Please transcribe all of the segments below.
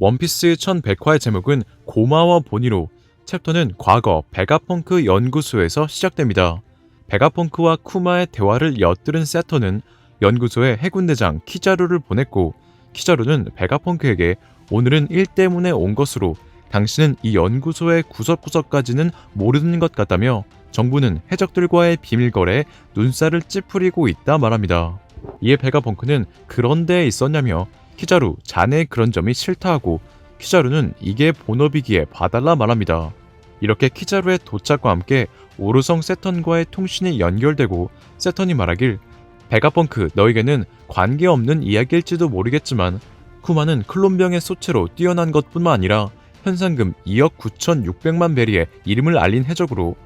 원피스의 1100화의 제목은 고마워 보니로, 챕터는 과거 베가펑크 연구소에서 시작됩니다. 베가펑크와 쿠마의 대화를 엿들은 세터는 연구소에 해군대장 키자루를 보냈고, 키자루는 베가펑크에게 오늘은 일 때문에 온 것으로 당신은 이 연구소의 구석구석까지는 모르는 것 같다며 정부는 해적들과의 비밀거래에 눈살을 찌푸리고 있다 말합니다. 이에 베가펑크는 그런 데에 있었냐며 키자루 자네 그런 점이 싫다 하고, 키자루는 이게 본업이기에 봐달라 말합니다. 이렇게 키자루의 도착과 함께 오르성 세턴과의 통신이 연결되고, 세턴이 말하길 베가펑크 너에게는 관계없는 이야기일지도 모르겠지만 쿠마는 클론병의 소체로 뛰어난 것뿐만 아니라 현상금 2억 9,600만 베리의 이름을 알린 해적으로,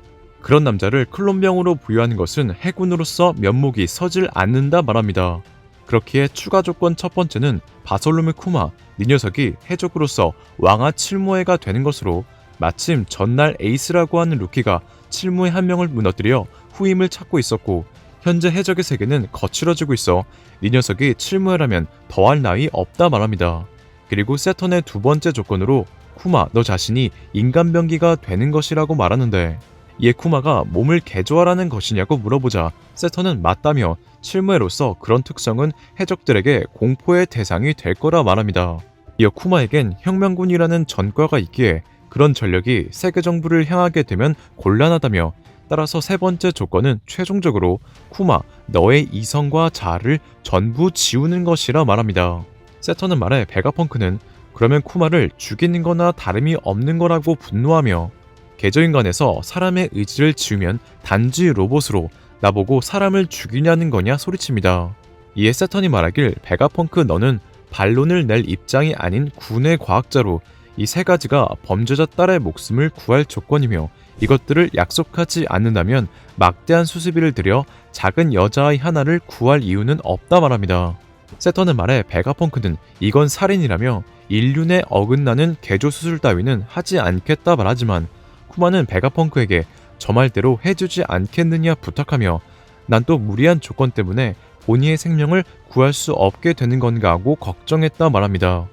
그런 남자를 클론병으로 부여하는 것은 해군으로서 면목이 서질 않는다 말합니다. 그렇기에 추가 조건 첫 번째는 바솔로뮤 쿠마, 네 녀석이 해적으로서 왕하 칠무회가 되는 것으로, 마침 전날 에이스라고 하는 루키가 칠무회 한 명을 무너뜨려 후임을 찾고 있었고, 현재 해적의 세계는 거칠어지고 있어 네 녀석이 칠무회라면 더할 나위 없다 말합니다. 그리고 세턴의 두 번째 조건으로 쿠마 너 자신이 인간병기가 되는 것이라고 말하는데, 이에 쿠마가 몸을 개조하라는 것이냐고 물어보자 세턴은 맞다며 칠무회로서 그런 특성은 해적들에게 공포의 대상이 될 거라 말합니다. 이어 쿠마에겐 혁명군이라는 전과가 있기에 그런 전력이 세계 정부를 향하게 되면 곤란하다며, 따라서 세 번째 조건은 최종적으로 쿠마 너의 이성과 자아를 전부 지우는 것이라 말합니다. 세턴은 말해 베가펑크는 그러면 쿠마를 죽이는 거나 다름이 없는 거라고 분노하며, 개조인간에서 사람의 의지를 지우면 단지 로봇으로 나보고 사람을 죽이냐는 거냐 소리칩니다. 이에 세턴이 말하길 베가펑크 너는 반론을 낼 입장이 아닌 군의 과학자로 이 세 가지가 범죄자 딸의 목숨을 구할 조건이며, 이것들을 약속하지 않는다면 막대한 수수비를 들여 작은 여자아이 하나를 구할 이유는 없다 말합니다. 세턴은 말해 베가펑크는 이건 살인이라며 인륜에 어긋나는 개조 수술 따위는 하지 않겠다 말하지만, 쿠마는 베가펑크에게 저 말대로 해주지 않겠느냐 부탁하며 난 또 무리한 조건 때문에 보니의 생명을 구할 수 없게 되는 건가 하고 걱정했다 말합니다.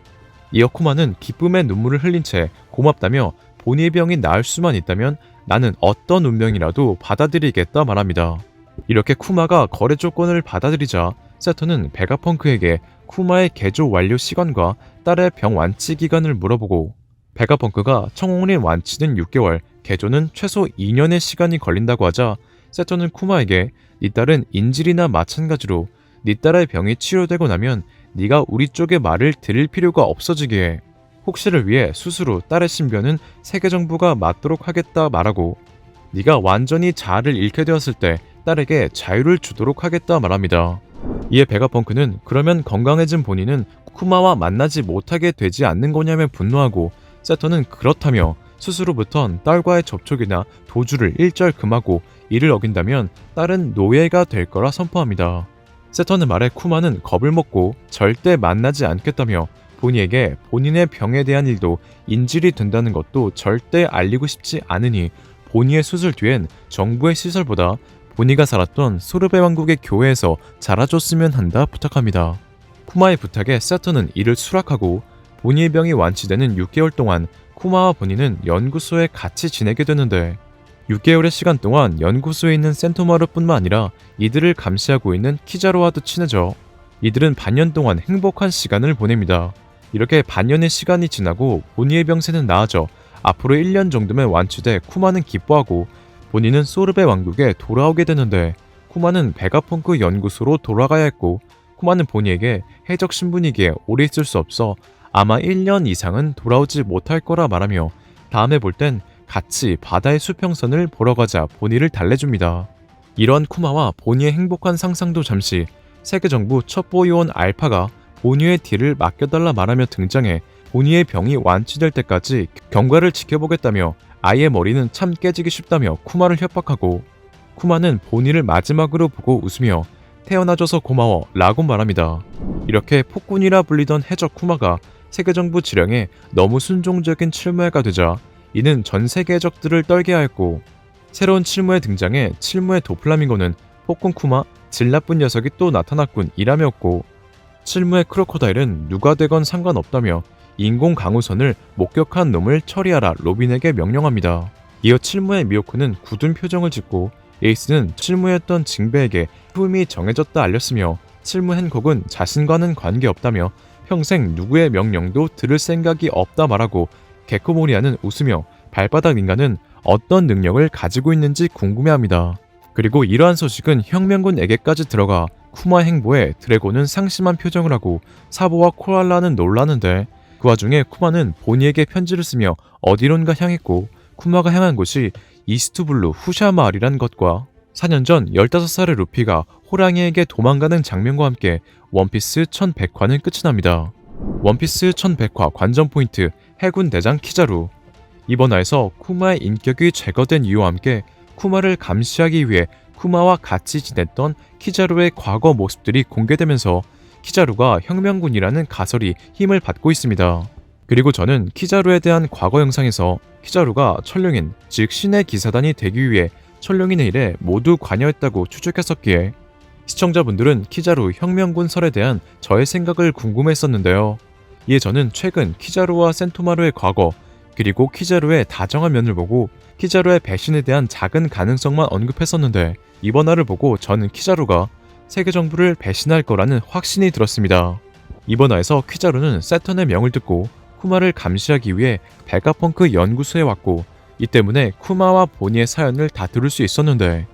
이어 쿠마는 기쁨의 눈물을 흘린 채 고맙다며 보니의 병이 나을 수만 있다면 나는 어떤 운명이라도 받아들이겠다 말합니다. 이렇게 쿠마가 거래 조건을 받아들이자 세턴은 베가펑크에게 쿠마의 개조 완료 시간과 딸의 병 완치 기간을 물어보고, 베가펑크가 청홍리 완치는 6개월, 개조는 최소 2년의 시간이 걸린다고 하자 세턴은 쿠마에게 네 딸은 인질이나 마찬가지로 네 딸의 병이 치료되고 나면 네가 우리 쪽의 말을 들을 필요가 없어지기에 혹시를 위해 스스로 딸의 신변은 세계 정부가 맡도록 하겠다 말하고, 네가 완전히 자아를 잃게 되었을 때 딸에게 자유를 주도록 하겠다 말합니다. 이에 베가펑크는 그러면 건강해진 본인은 쿠마와 만나지 못하게 되지 않는 거냐며 분노하고, 세턴은 그렇다며 스스로부턴 딸과의 접촉이나 도주를 일절 금하고 이를 어긴다면 딸은 노예가 될 거라 선포합니다. 세턴의 말에 쿠마는 겁을 먹고 절대 만나지 않겠다며 보니에게 본인의 병에 대한 일도 인질이 된다는 것도 절대 알리고 싶지 않으니 보니의 수술 뒤엔 정부의 시설보다 보니가 살았던 소르베 왕국의 교회에서 자라줬으면 한다 부탁합니다. 쿠마의 부탁에 세턴은 이를 수락하고 보니의 병이 완치되는 6개월 동안 쿠마와 보니는 연구소에 같이 지내게 되는데, 6개월의 시간 동안 연구소에 있는 센토마루뿐만 아니라 이들을 감시하고 있는 키자루와도 친해져 이들은 반년 동안 행복한 시간을 보냅니다. 이렇게 반년의 시간이 지나고 보니의 병세는 나아져 앞으로 1년 정도면 완치돼 쿠마는 기뻐하고 보니는 소르베 왕국에 돌아오게 되는데, 쿠마는 베가펑크 연구소로 돌아가야 했고, 쿠마는 보니에게 해적 신분이기에 오래 있을 수 없어 아마 1년 이상은 돌아오지 못할 거라 말하며 다음에 볼 땐 같이 바다의 수평선을 보러 가자 보니를 달래줍니다. 이런 쿠마와 보니의 행복한 상상도 잠시 세계정부 첩보요원 알파가 보니의 딜을 맡겨달라 말하며 등장해 보니의 병이 완치될 때까지 경과를 지켜보겠다며 아이의 머리는 참 깨지기 쉽다며 쿠마를 협박하고, 쿠마는 보니를 마지막으로 보고 웃으며 태어나줘서 고마워 라고 말합니다. 이렇게 폭군이라 불리던 해적 쿠마가 세계정부 지령에 너무 순종적인 칠무회가 되자 이는 전 세계 해적들을 떨게 하였고, 새로운 칠무회 등장에 칠무회 도플라밍고는 폭군 쿠마 질 나쁜 녀석이 또 나타났군 이라며였고, 칠무회 크로코다일은 누가 되건 상관없다며 인공 강우선을 목격한 놈을 처리하라 로빈에게 명령합니다. 이어 칠무의 미호크는 굳은 표정을 짓고 에이스는 칠무였던 징베에게 후임이 정해졌다 알렸으며 칠무 행콕은 자신과는 관계없다며 평생 누구의 명령도 들을 생각이 없다 말하고 게코모리아는 웃으며 발바닥 인간은 어떤 능력을 가지고 있는지 궁금해합니다. 그리고 이러한 소식은 혁명군에게까지 들어가 쿠마 행보에 드래곤은 상심한 표정을 하고 사보와 코랄라는 놀라는데 그 와중에 쿠마는 보니에게 편지를 쓰며 어디론가 향했고 쿠마가 향한 곳이 이스트블루 후샤 마을이란 것과 4년 전 15살의 루피가 호랑이에게 도망가는 장면과 함께 원피스 1100화는 끝이 납니다. 원피스 1100화 관전 포인트 해군 대장 키자루. 이번 화에서 쿠마의 인격이 제거된 이유와 함께 쿠마를 감시하기 위해 쿠마와 같이 지냈던 키자루의 과거 모습들이 공개되면서 키자루가 혁명군이라는 가설이 힘을 받고 있습니다. 그리고 저는 키자루에 대한 과거 영상에서 키자루가 천룡인, 즉 신의 기사단이 되기 위해 천룡인의 일에 모두 관여했다고 추측했었기에 시청자분들은 키자루 혁명군 설에 대한 저의 생각을 궁금했었는데요. 이에 저는 최근 키자루와 센토마루의 과거, 그리고 키자루의 다정한 면을 보고 키자루의 배신에 대한 작은 가능성만 언급했었는데 이번 화를 보고 저는 키자루가 세계 정부를 배신할 거라는 확신이 들었습니다. 이번 화에서 키자루는 세턴의 명을 듣고 쿠마를 감시하기 위해 베가펑크 연구소에 왔고 이 때문에 쿠마와 보니의 사연을 다 들을 수 있었는데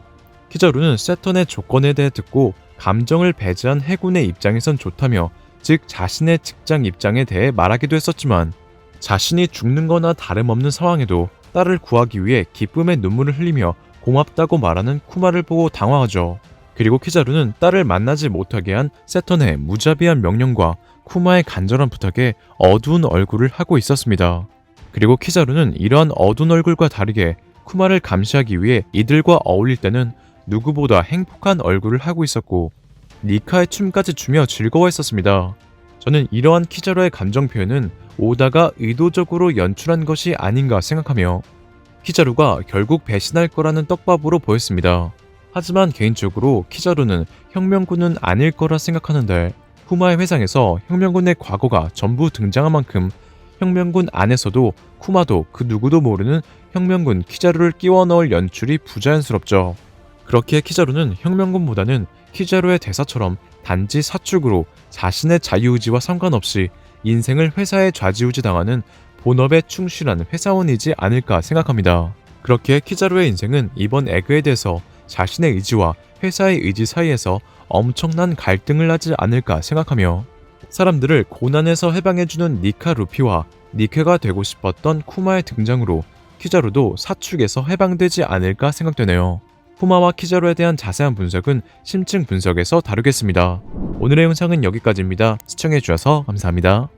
키자루는 세턴의 조건에 대해 듣고 감정을 배제한 해군의 입장에선 좋다며 즉 자신의 직장 입장에 대해 말하기도 했었지만 자신이 죽는 거나 다름없는 상황에도 딸을 구하기 위해 기쁨의 눈물을 흘리며 고맙다고 말하는 쿠마를 보고 당황하죠. 그리고 키자루는 딸을 만나지 못하게 한 세턴의 무자비한 명령과 쿠마의 간절한 부탁에 어두운 얼굴을 하고 있었습니다. 그리고 키자루는 이러한 어두운 얼굴과 다르게 쿠마를 감시하기 위해 이들과 어울릴 때는 누구보다 행복한 얼굴을 하고 있었고 니카의 춤까지 추며 즐거워했었습니다. 저는 이러한 키자루의 감정 표현은 오다가 의도적으로 연출한 것이 아닌가 생각하며 키자루가 결국 배신할 거라는 떡밥으로 보였습니다. 하지만 개인적으로 키자루는 혁명군은 아닐 거라 생각하는데 쿠마의 회상에서 혁명군의 과거가 전부 등장한 만큼 혁명군 안에서도 쿠마도 그 누구도 모르는 혁명군 키자루를 끼워 넣을 연출이 부자연스럽죠. 그렇기에 키자루는 혁명군보다는 키자루의 대사처럼 단지 사축으로 자신의 자유의지와 상관없이 인생을 회사에 좌지우지 당하는 본업에 충실한 회사원이지 않을까 생각합니다. 그렇기에 키자루의 인생은 이번 에그에 대해서 자신의 의지와 회사의 의지 사이에서 엄청난 갈등을 하지 않을까 생각하며 사람들을 고난에서 해방해주는 니카 루피와 니케가 되고 싶었던 쿠마의 등장으로 키자루도 사축에서 해방되지 않을까 생각되네요. 쿠마와 키자루에 대한 자세한 분석은 심층 분석에서 다루겠습니다. 오늘의 영상은 여기까지입니다. 시청해주셔서 감사합니다.